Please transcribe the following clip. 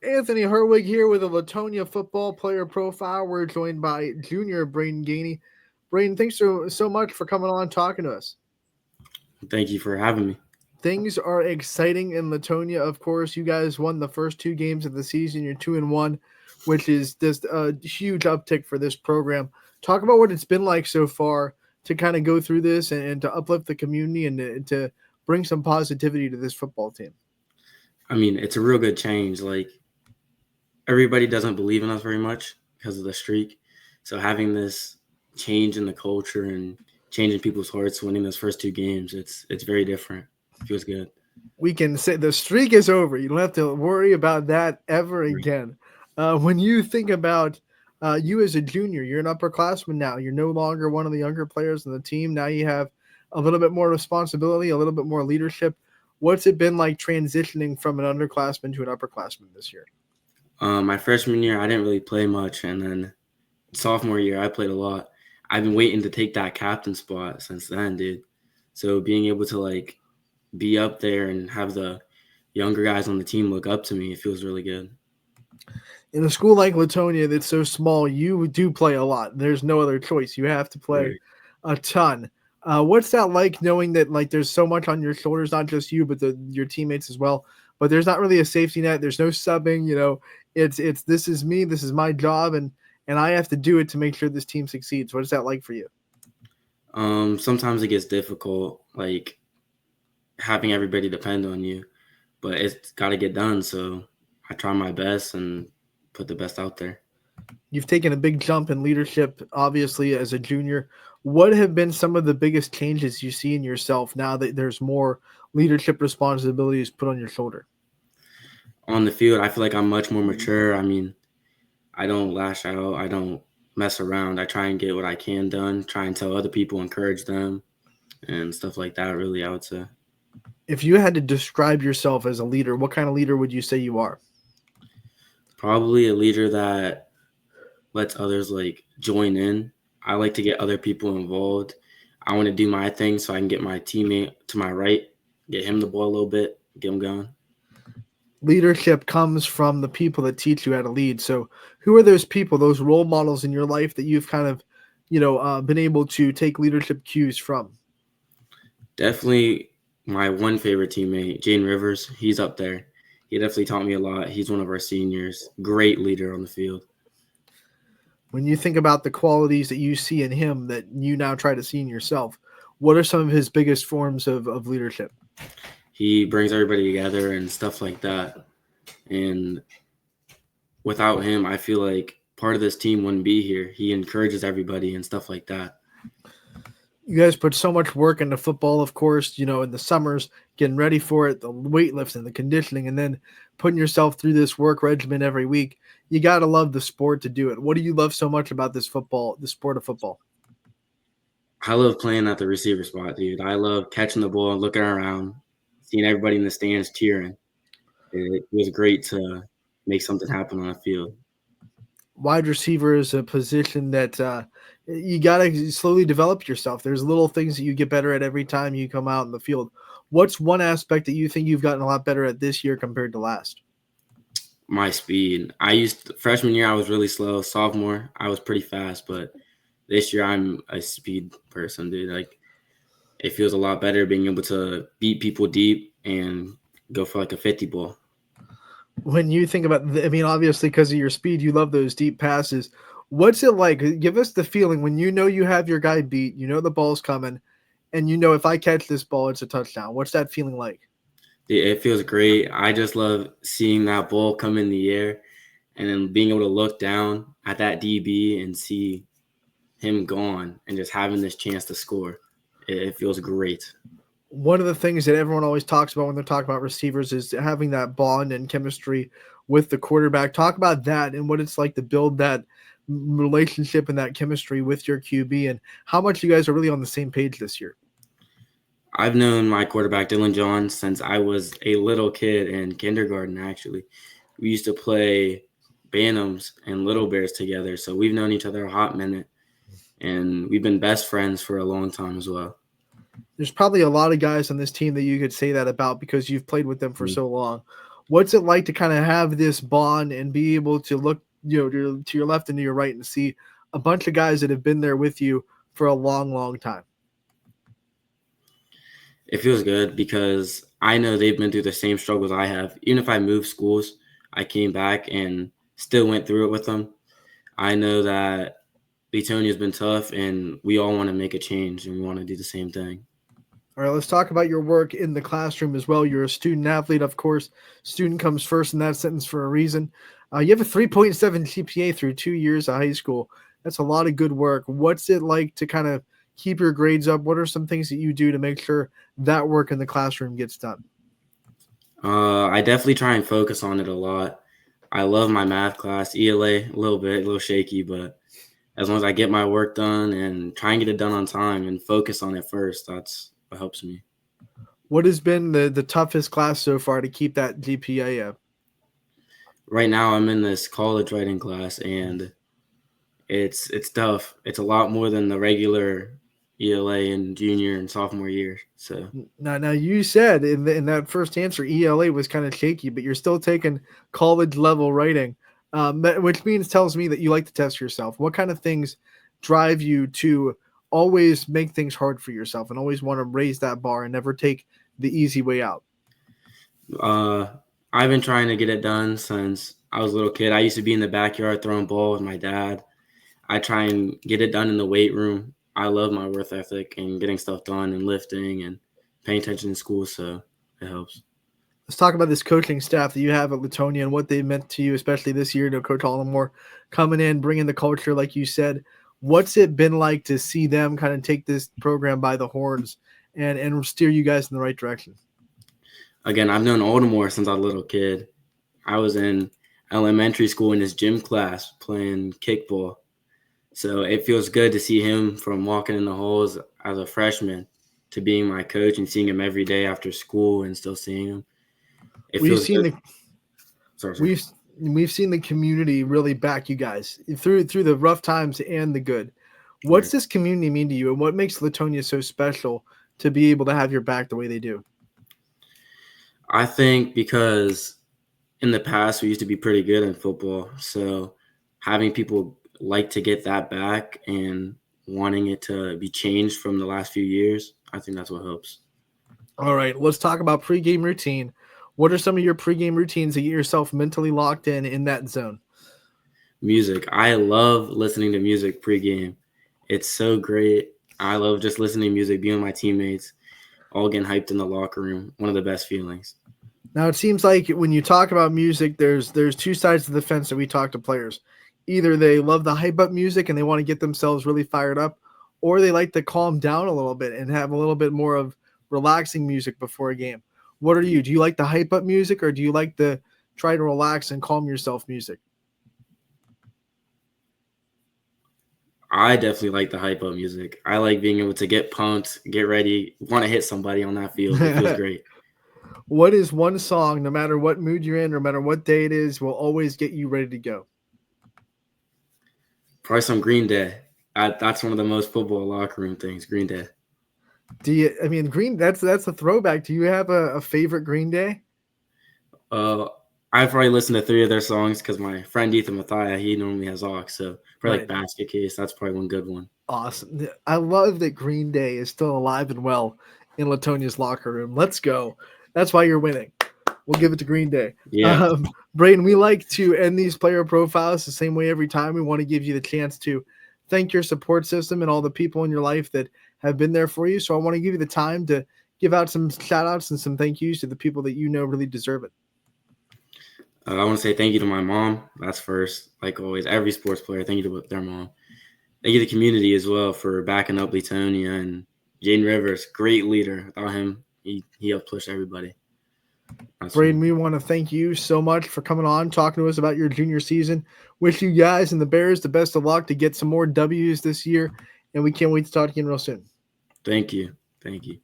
Anthony Herwig here with a LEETONIA football player profile. We're joined by junior Braden Gainey. Braden, thanks so much for coming on and talking to us. Thank you for having me. Things are exciting in LEETONIA. Of course, you guys won the first two games of the season. You're 2-1, which is just a huge uptick for this program. Talk about what it's been like so far to kind of go through this and to uplift the community and to bring some positivity to this football team. I mean, it's a real good change. Like, everybody doesn't believe in us very much because of the streak. So having this change in the culture and changing people's hearts, winning those first two games, it's very different. It feels good. We can say the streak is over. You don't have to worry about that ever Right. again. When you think about you as a junior, you're an upperclassman now. You're no longer one of the younger players on the team. Now you have a little bit more responsibility, a little bit more leadership. What's it been like transitioning from an underclassman to an upperclassman this year? My freshman year, I didn't really play much, and then sophomore year, I played a lot. I've been waiting to take that captain spot since then, dude. So being able to like be up there and have the younger guys on the team look up to me, it feels really good. In a school like LEETONIA that's so small, you do play a lot. There's no other choice. You have to play Right. a ton. What's that like knowing that like there's so much on your shoulders, not just you, but your teammates as well. But there's not really a safety net. There's no subbing. It's this is me. This is my job, and I have to do it to make sure this team succeeds. What is that like for you? Sometimes it gets difficult, like having everybody depend on you, but it's got to get done. So I try my best and put the best out there. You've taken a big jump in leadership, obviously, as a junior. What have been some of the biggest changes you see in yourself now that there's more leadership responsibilities put on your shoulder? On the field, I feel like I'm much more mature. I mean, I don't lash out. I don't mess around. I try and get what I can done. Try and tell other people, encourage them, and stuff like that. Really, I would say If you had to describe yourself as a leader, what kind of leader would you say you are? probably a leader that lets others like join in. I like to get other people involved. I want to do my thing so I can get my teammate to my right, get him the ball a little bit, get him going. Leadership comes from the people that teach you how to lead. So, who are those people, those role models in your life that you've kind of, been able to take leadership cues from? Definitely my one favorite teammate, Jane Rivers. He's up there. He definitely taught me a lot. He's one of our seniors. Great leader on the field. When you think about the qualities that you see in him that you now try to see in yourself, what are some of his biggest forms of leadership? He brings everybody together and stuff like that. And without him, I feel like part of this team wouldn't be here. He encourages everybody and stuff like that. You guys put so much work into football, of course, in the summers, getting ready for it, the weightlifting, the conditioning, and then putting yourself through this work regimen every week. You got to love the sport to do it. What do you love so much about the sport of football? I love playing at the receiver spot, dude. I love catching the ball and looking around, seeing everybody in the stands cheering. It was great to make something happen on the field. Wide receiver is a position that you got to slowly develop yourself. There's little things that you get better at every time you come out in the field. What's one aspect that you think you've gotten a lot better at this year compared to last? My speed. Freshman year I was really slow. Sophomore I was pretty fast, but this year I'm a speed person, dude. Like it feels a lot better being able to beat people deep and go for like a 50 ball. When you think about, I mean, obviously because of your speed, you love those deep passes. What's it like? Give us the feeling when you know you have your guy beat, you know the ball's coming, and you know if I catch this ball, it's a touchdown. What's that feeling like? It feels great. I just love seeing that ball come in the air and then being able to look down at that DB and see him gone and just having this chance to score. It feels great. One of the things that everyone always talks about when they're talking about receivers is having that bond and chemistry with the quarterback. Talk about that and what it's like to build that relationship and that chemistry with your QB and how much you guys are really on the same page this year. I've known my quarterback, Dylan John, since I was a little kid in kindergarten, actually. We used to play Bantams and Little Bears together, so we've known each other a hot minute, and we've been best friends for a long time as well. There's probably a lot of guys on this team that you could say that about because you've played with them for Mhm. so long. What's it like to kind of have this bond and be able to look, to your left and to your right and see a bunch of guys that have been there with you for a long, long time? It feels good because I know they've been through the same struggles I have. Even if I moved schools, I came back and still went through it with them. I know that Leetonia's been tough, and we all want to make a change, and we want to do the same thing. All right, let's talk about your work in the classroom as well. You're a student athlete, of course. Student comes first in that sentence for a reason. You have a 3.7 GPA through 2 years of high school. That's a lot of good work. What's it like to kind of keep your grades up? What are some things that you do to make sure that work in the classroom gets done? I definitely try and focus on it a lot. I love my math class, ELA, a little shaky, but as long as I get my work done and try and get it done on time and focus on it first, that's what helps me. What has been the toughest class so far to keep that GPA up? Right now, I'm in this college writing class, and it's tough. It's a lot more than the regular ELA in junior and sophomore year. So Now you said in that first answer, ELA was kind of shaky, but you're still taking college level writing, which means tells me that you like to test yourself. What kind of things drive you to always make things hard for yourself and always want to raise that bar and never take the easy way out? uh, I've been trying to get it done since I was a little kid. I used to be in the backyard throwing ball with my dad. I try and get it done in the weight room. I love my work ethic and getting stuff done and lifting and paying attention in school, so it helps. Let's talk about this coaching staff that you have at Latonia and what they meant to you, especially this year. To Coach Allamore coming in, bringing the culture, like you said. What's it been like to see them kind of take this program by the horns and steer you guys in the right direction? Again, I've known Aldermore since I was a little kid. I was in elementary school in his gym class playing kickball. So it feels good to see him from walking in the halls as a freshman to being my coach and seeing him every day after school and still seeing him. It We've feels seen good. the Sorry. we've seen the community really back you guys through the rough times and the good. What's Right. this community mean to you, and what makes Latonia so special to be able to have your back the way they do? I think because in the past we used to be pretty good in football. So having people like to get that back and wanting it to be changed from the last few years, I think that's what helps. All right, let's talk about pregame routine. What are some of your pregame routines to get yourself mentally locked in that zone? Music. I love listening to music pregame. It's so great. I love just listening to music, being with my teammates, all getting hyped in the locker room. One of the best feelings. Now it seems like when you talk about music, there's two sides to the fence that we talk to players. Either they love the hype up music and they want to get themselves really fired up, or they like to calm down a little bit and have a little bit more of relaxing music before a game. What are you? Do you like the hype up music or do you like the try to relax and calm yourself music? I definitely like the hype up music. I like being able to get pumped, get ready, want to hit somebody on that field. It feels great. What is one song, no matter what mood you're in, no matter what day it is, will always get you ready to go? Probably some Green Day. That's one of the most football locker room things. Green Day. Do you? I mean, Green. That's a throwback. Do you have a favorite Green Day? Uh, I probably listened to 3 of their songs because my friend Ethan Mathia, he normally has aux. So probably like Right. Basket Case. That's probably one good one. Awesome. I love that Green Day is still alive and well in Latonia's locker room. Let's go. That's why you're winning. We'll give it to Green Day. Yeah. Braden, we like to end these player profiles the same way every time. We want to give you the chance to thank your support system and all the people in your life that have been there for you. So I want to give you the time to give out some shout outs and some thank yous to the people that you know really deserve it. I want to say thank you to my mom. That's first. Like always, every sports player, thank you to their mom. Thank you to the community as well for backing up Leetonia and Jaden Rivers, great leader. Without him, he helped push everybody. Braden, we want to thank you so much for coming on, talking to us about your junior season. Wish you guys and the Bears the best of luck to get some more W's this year, and we can't wait to talk to you real soon. Thank you. Thank you.